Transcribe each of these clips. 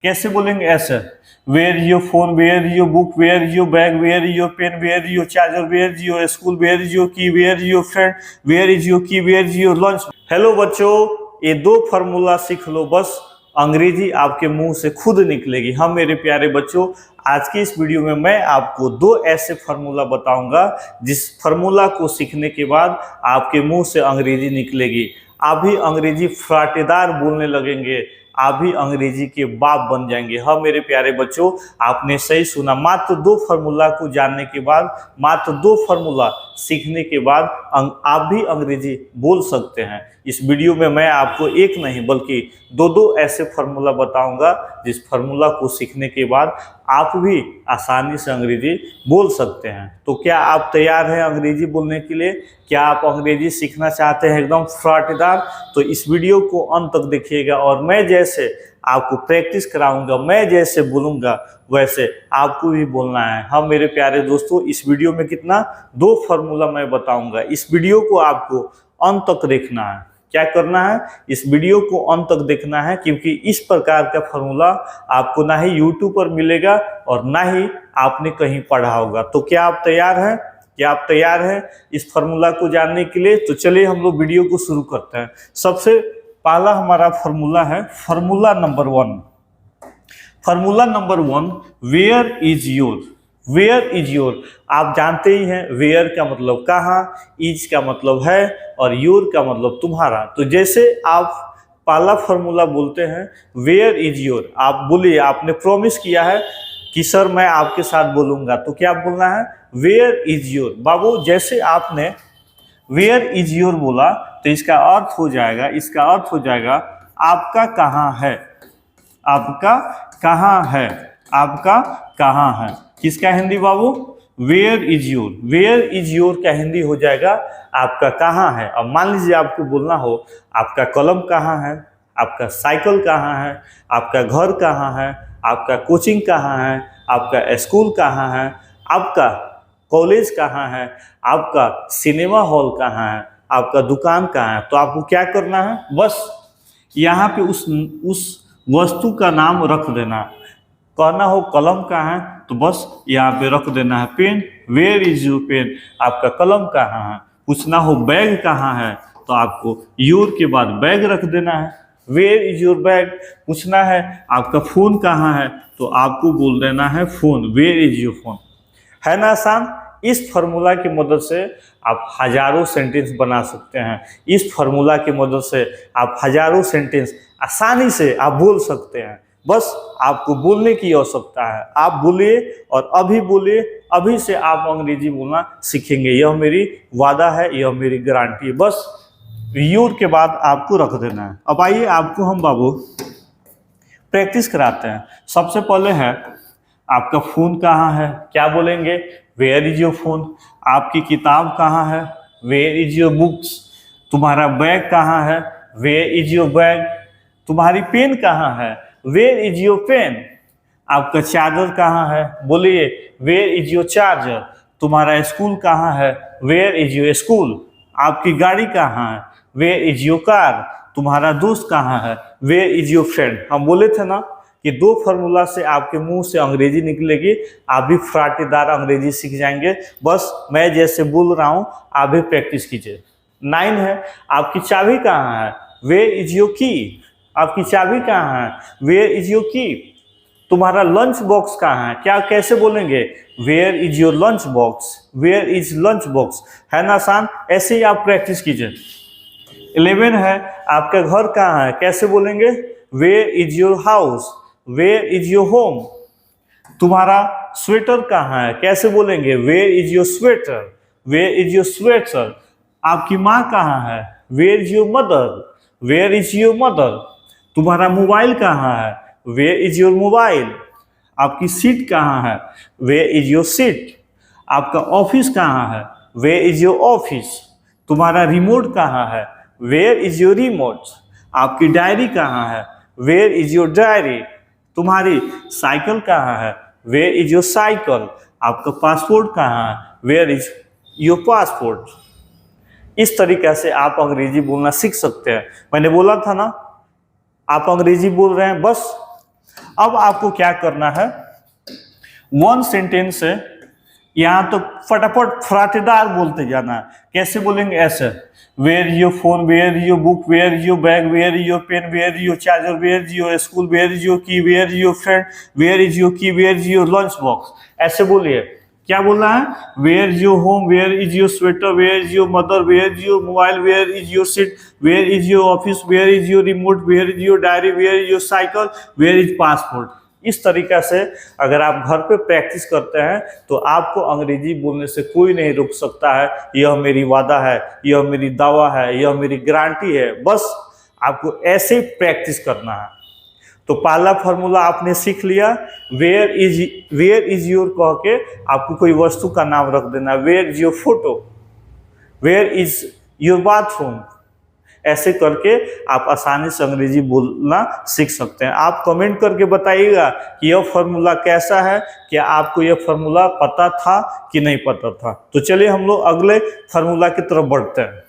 कैसे बोलेंगे ऐसे, where is your phone, where is your book, where is your bag, where is your pen, where is your charger, where is your school, where is your key, where is your friend, where is your key, where is your lunch. Hello बच्चों, ये दो formula सीख लो, बस अंग्रेजी आपके मुंह से खुद निकलेगी। हाँ मेरे प्यारे बच्चों, आज की इस वीडियो में मैं आपको दो ऐसे फार्मूला बताऊंगा जिस फार्मूला को सीखने के बाद आपके मुंह से अंग्रेजी निकलेगी। आप भी अंग्रेजी फराटेदार बोलने लगेंगे, आप भी अंग्रेजी के बाप बन जाएंगे। हाँ मेरे प्यारे बच्चों, आपने सही सुना। मात्र दो फार्मूला को जानने के बाद, मात्र दो फार्मूला सीखने के बाद आप भी अंग्रेजी बोल सकते हैं। इस वीडियो में मैं आपको एक नहीं बल्कि दो दो ऐसे फार्मूला बताऊंगा जिस फार्मूला को सीखने के बाद आप भी आसानी से अंग्रेजी बोल सकते हैं। तो क्या आप तैयार हैं अंग्रेजी बोलने के लिए? क्या आप अंग्रेजी सीखना चाहते हैं एकदम फराटेदार? तो इस वीडियो को अंत तक देखिएगा और मैं जैसे आपको प्रैक्टिस कराऊंगा, मैं जैसे बोलूंगा वैसे आपको भी बोलना है। हाँ मेरे प्यारे दोस्तों, इस वीडियो में कितना दो फार्मूला मैं बताऊंगा। इस वीडियो को आपको अंत तक देखना है। क्या करना है? इस वीडियो को अंत तक देखना है, क्योंकि इस प्रकार का फार्मूला आपको ना ही यूट्यूब पर मिलेगा और ना ही आपने कहीं पढ़ा होगा। तो क्या आप तैयार हैं? क्या आप तैयार हैं इस फार्मूला को जानने के लिए? तो चलिए हम लोग वीडियो को शुरू करते हैं। सबसे पहला हमारा फार्मूला है formula number one. Formula number one, where is your. Where is your, आप जानते ही हैं वेयर का मतलब कहाँ, इज का मतलब है और योर का मतलब तुम्हारा। तो जैसे आप पहला फार्मूला बोलते हैं वेयर इज योर, आप बोलिए, आपने प्रॉमिस किया है कि सर मैं आपके साथ बोलूंगा, तो क्या बोलना है? Where is your. बाबू जैसे आपने वेयर इज योर बोला तो इसका अर्थ हो जाएगा, इसका अर्थ हो जाएगा आपका कहाँ है, आपका कहाँ है, आपका कहाँ है। किसका हिंदी बाबू? Where is your. Where is your का हिंदी हो जाएगा आपका कहाँ है। अब मान लीजिए आपको बोलना हो आपका कलम कहाँ है, आपका साइकिल कहाँ है, आपका घर कहाँ है, आपका कोचिंग कहाँ है, आपका स्कूल कहाँ है, आपका कॉलेज कहाँ है, आपका सिनेमा हॉल कहाँ है, आपका दुकान कहाँ है। तो आपको क्या करना है? बस यहाँ पे उस वस्तु का नाम रख देना। कहना हो कलम कहाँ है तो बस यहाँ पे रख देना है pen. Where is your pen, आपका कलम कहाँ है। पूछना हो बैग कहाँ है तो आपको योर के बाद बैग रख देना है, वेयर इज योर बैग। पूछना है आपका फोन कहाँ है तो आपको बोल देना है phone, where is your phone. है ना आसान? इस फार्मूला की मदद से आप हजारों सेंटेंस बना सकते हैं। इस फार्मूला की मदद से आप हजारों सेंटेंस आसानी से आप बोल सकते हैं। बस आपको बोलने की आवश्यकता है। आप बोलिए और अभी बोलिए, अभी से आप अंग्रेजी बोलना सीखेंगे। यह मेरी वादा है, यह मेरी गारंटी है। बस योर के बाद आपको रख देना है। अब आइए आपको हम बाबू प्रैक्टिस कराते हैं। सबसे पहले है आपका फोन कहाँ है, क्या बोलेंगे? Where is your phone. आपकी किताब कहाँ है? Where is your books. तुम्हारा बैग कहाँ है? Where is your bag. तुम्हारी पेन कहाँ है? Where is your pen. आपका चार्जर कहाँ है? बोलिए, वेयर इज योर चार्जर। तुम्हारा स्कूल कहाँ है? Where is your school. आपकी गाड़ी कहाँ है? Where is your car. तुम्हारा दोस्त कहाँ है? Where is your friend. हम बोले थे ना कि दो फार्मूला से आपके मुंह से अंग्रेजी निकलेगी, आप भी फराटेदार अंग्रेजी सीख जाएंगे। बस मैं जैसे बोल रहा हूँ आप भी प्रैक्टिस कीजिए। 9 है, आपकी चाबी कहाँ है? वेयर इज योर की। आपकी चाबी कहाँ है? वेयर इज योर की। तुम्हारा लंच बॉक्स कहाँ है? क्या कैसे बोलेंगे? Where is your lunch box, where is lunch box. है ना आसान? ऐसे ही आप प्रैक्टिस कीजिए। 11 है, आपका घर कहाँ है? कैसे बोलेंगे? Where is your house, where is your home. तुम्हारा स्वेटर कहाँ है? कैसे बोलेंगे? Where is your sweater, where is your sweater. आपकी माँ कहाँ है? Where is your mother, where is your mother. तुम्हारा मोबाइल कहाँ है? Where is your mobile. आपकी सीट कहाँ है? Where is your seat. आपका ऑफिस कहाँ है? Where is your office. तुम्हारा रिमोट कहाँ है? Where is your remote. आपकी डायरी कहाँ है? Where is your diary. तुम्हारी साइकिल कहाँ है? Where is your cycle. आपका पासपोर्ट कहाँ है? Where is your passport. इस तरीके से आप अंग्रेजी बोलना सीख सकते हैं। मैंने बोला था ना, आप अंग्रेजी बोल रहे हैं, बस अब आपको क्या करना है, वन सेंटेंस है, यहां तो फटाफट फराटेदार बोलते जाना है। कैसे बोलेंगे, ऐसे, where is your phone, where is your book, where is your bag, where is your pen, where is your charger, where is your school, where is your key, where is your friend, where is your key, where is your lunch box. ऐसे बोलिए। क्या बोलना है, where is your home, where is your sweater, where is your mother, where is your mobile, where is your seat, where is your office, where is your remote, where is your diary, where is your cycle, where is passport. इस तरीका से अगर आप घर पे practice करते हैं तो आपको अंग्रेजी बोलने से कोई नहीं रोक सकता है। यह मेरी वादा है, यह मेरी दावा है, यह मेरी गारंटी है। बस आपको ऐसे ही प्रैक्टिस करना है। तो पहला फॉर्मूला आपने सीख लिया, वेयर इज योर कह के आपको कोई वस्तु का नाम रख देना, where is your photo, where is your bathroom. ऐसे करके आप आसानी से अंग्रेजी बोलना सीख सकते हैं। आप कमेंट करके बताइएगा कि यह फॉर्मूला कैसा है, क्या आपको यह फॉर्मूला पता था कि नहीं पता था। तो चलिए हम लोग अगले फॉर्मूला की तरफ बढ़ते हैं।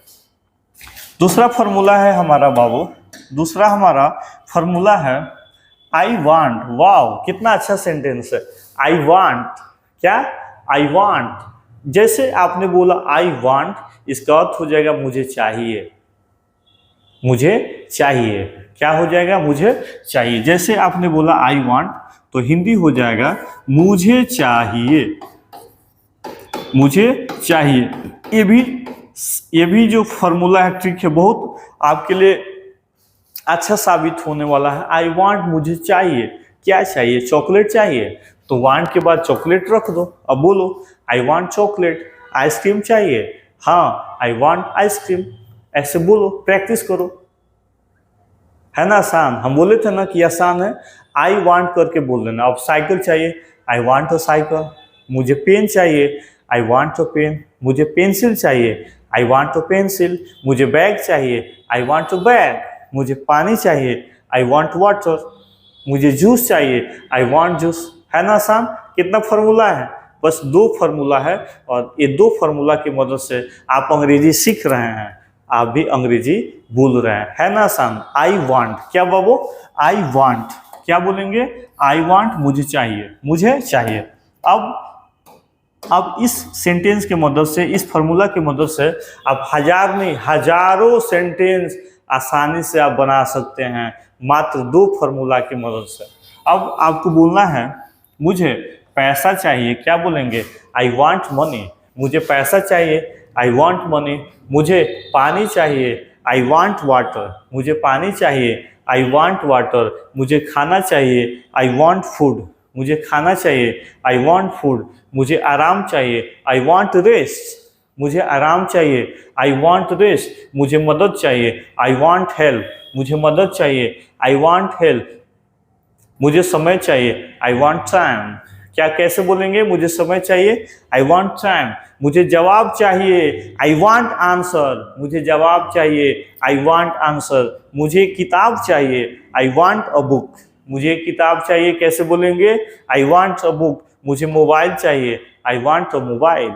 दूसरा फॉर्मूला है हमारा बाबू, दूसरा हमारा फॉर्मूला है आई वांट। वाओ, कितना अच्छा सेंटेंस है। आई वांट, क्या, आई वांट। जैसे आपने बोला आई वांट, इसका अर्थ हो जाएगा मुझे चाहिए, मुझे चाहिए। क्या हो जाएगा, मुझे चाहिए। जैसे आपने बोला आई वांट, तो हिंदी हो जाएगा मुझे चाहिए, मुझे चाहिए। ये भी जो फॉर्मूला है, ट्रिक है, बहुत आपके लिए अच्छा साबित होने वाला है। आई वांट, मुझे चाहिए। क्या चाहिए, चॉकलेट चाहिए, तो वांट के बाद चॉकलेट रख दो। अब बोलो आई वांट चॉकलेट। आइसक्रीम चाहिए, हाँ आई वांट आइसक्रीम। ऐसे बोलो, प्रैक्टिस करो, है ना आसान। हम बोले थे ना कि आसान है, आई वांट करके बोल देना। अब साइकिल चाहिए, आई वांट अ साइकिल। मुझे पेन चाहिए, आई वांट अ पेन। मुझे पेंसिल चाहिए, आई वांट अ पेंसिल। मुझे बैग चाहिए, आई वांट अ बैग। मुझे पानी चाहिए, आई वांट वाटर। मुझे जूस चाहिए, आई वांट जूस। है ना आसान। कितना फार्मूला है, बस 2 फार्मूला है, और ये 2 फार्मूला की मदद से आप अंग्रेजी सीख रहे हैं, आप भी अंग्रेजी बोल रहे हैं। है ना आसान। आई वांट, क्या बाबू, आई वांट। क्या बोलेंगे, आई वांट, मुझे चाहिए, मुझे चाहिए। अब इस सेंटेंस के मदद से, इस फार्मूला की मदद से आप हजार नहीं हजारों सेंटेंस आसानी से आप बना सकते हैं, मात्र 2 फार्मूला की मदद से। अब आपको बोलना है मुझे पैसा चाहिए। क्या बोलेंगे, आई वांट मनी। मुझे पैसा चाहिए, आई वांट मनी। मुझे पानी चाहिए, आई वांट वाटर। मुझे पानी चाहिए, आई वांट वाटर। मुझे खाना चाहिए, आई वांट फूड। मुझे खाना चाहिए, आई वांट फूड। मुझे आराम चाहिए, आई वांट रेस्ट। मुझे आराम चाहिए, आई वांट रेस्ट। मुझे मदद चाहिए, आई वांट हेल्प। मुझे मदद चाहिए, आई वांट हेल्प। मुझे समय चाहिए, आई वांट टाइम। क्या कैसे बोलेंगे, मुझे समय चाहिए, आई वांट टाइम। मुझे जवाब चाहिए, आई वांट आंसर। मुझे जवाब चाहिए, आई वांट आंसर। मुझे किताब चाहिए, आई वांट अ बुक। मुझे किताब चाहिए, कैसे बोलेंगे, आई वांट अ बुक। मुझे मोबाइल चाहिए, I want a mobile.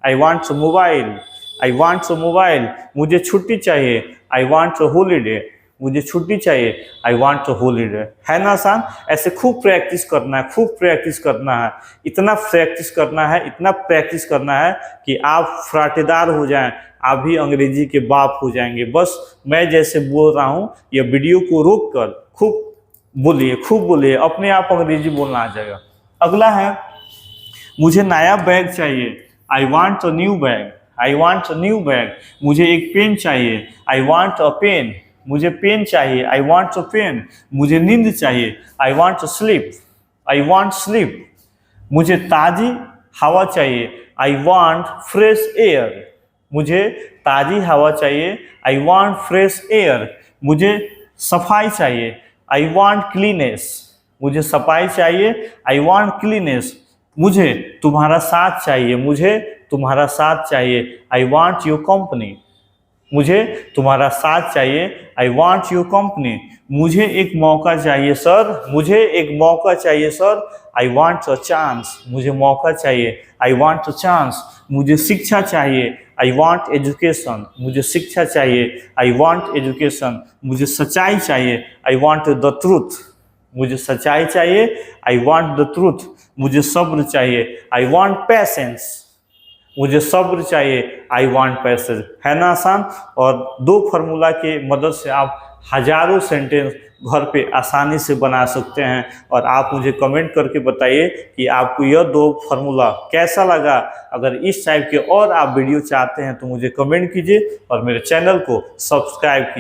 I want a mobile, I want a mobile. मुझे छुट्टी चाहिए, आई वांट अ हॉलीडे। मुझे छुट्टी चाहिए, आई वांट अ हॉलीडे। है ना आसान। ऐसे खूब प्रैक्टिस करना है, खूब प्रैक्टिस करना है। इतना प्रैक्टिस करना है, इतना प्रैक्टिस करना है कि आप फराटेदार हो जाएं, आप भी अंग्रेजी के बाप हो जाएंगे। बस मैं जैसे बोल रहा हूँ, ये वीडियो को रोक कर खूब बोलिए, खूब बोलिए, अपने आप अंग्रेजी बोलना आ जाएगा। अगला है मुझे नया बैग चाहिए, I want a new bag. I want a new bag. मुझे एक पेन चाहिए, आई वांट अ पेन। मुझे पेन चाहिए, आई वांट अ पेन। मुझे नींद चाहिए, I want a slip. I want sleep. मुझे ताज़ी हवा चाहिए, आई वांट फ्रेश एयर। मुझे ताज़ी हवा चाहिए, आई वांट फ्रेश एयर। मुझे सफाई चाहिए, आई वांट क्लीनेस। मुझे सफाई चाहिए, आई वांट क्लीनेस। मुझे तुम्हारा साथ चाहिए, मुझे तुम्हारा साथ चाहिए, आई वांट योर कंपनी। मुझे तुम्हारा साथ चाहिए, आई वांट योर कंपनी। मुझे एक मौका चाहिए सर, मुझे एक मौका चाहिए sir, I want a chance. मुझे मौका चाहिए, आई वांट अ चांस। मुझे शिक्षा चाहिए, आई वांट एजुकेशन। मुझे शिक्षा चाहिए, आई वांट एजुकेशन। मुझे सच्चाई चाहिए, आई वांट द ट्रूथ। मुझे सच्चाई चाहिए, आई वॉन्ट द ट्रूथ, मुझे सब्र चाहिए, आई वॉन्ट पेशेंस, मुझे सब्र चाहिए, आई वॉन्ट पैसेज। है ना आसान। और 2 फार्मूला के मदद से आप हजारों सेंटेंस घर पे आसानी से बना सकते हैं। और आप मुझे कमेंट करके बताइए कि आपको यह 2 फार्मूला कैसा लगा। अगर इस टाइप के और आप वीडियो चाहते हैं तो मुझे कमेंट कीजिए और मेरे चैनल को सब्सक्राइब कीजिए।